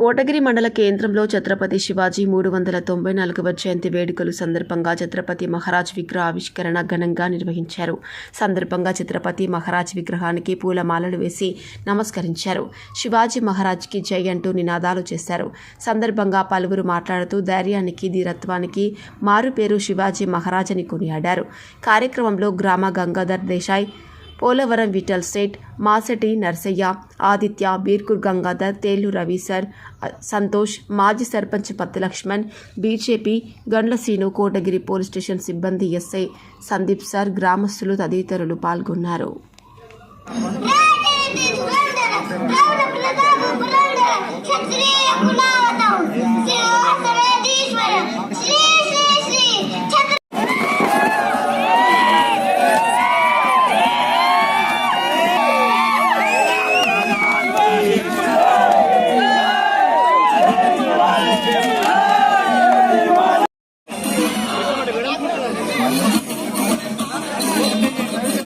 కోటగిరి మండల కేంద్రంలో ఛత్రపతి శివాజీ 394వ జయంతి వేడుకలు సందర్భంగా ఛత్రపతి మహారాజ్ విగ్రహ ఆవిష్కరణ ఘనంగా నిర్వహించారు. సందర్భంగా ఛత్రపతి మహారాజ్ విగ్రహానికి పూలమాలలు వేసి నమస్కరించారు. శివాజీ మహారాజ్కి జై అంటూ నినాదాలు చేశారు. సందర్భంగా పలువురు మాట్లాడుతూ ధైర్యానికి, ధీరత్వానికి మారుపేరు శివాజీ మహారాజ్ అని కొనియాడారు. కార్యక్రమంలో గ్రామ గంగాధర్ దేశాయ్, పోలవరం విఠల్ సేట్, మాసటి నర్సయ్య, ఆదిత్య, బీర్కూర్ గంగాధర్, తేళ్లు రవి సార్, సంతోష్, మాజీ sarpanch Patti Laxman, BJP Gandla Seenu, Kotagiri police station సిబ్బంది ఎస్ఐ సందీప్ సార్, గ్రామస్తులు తదితరులు పాల్గొన్నారు.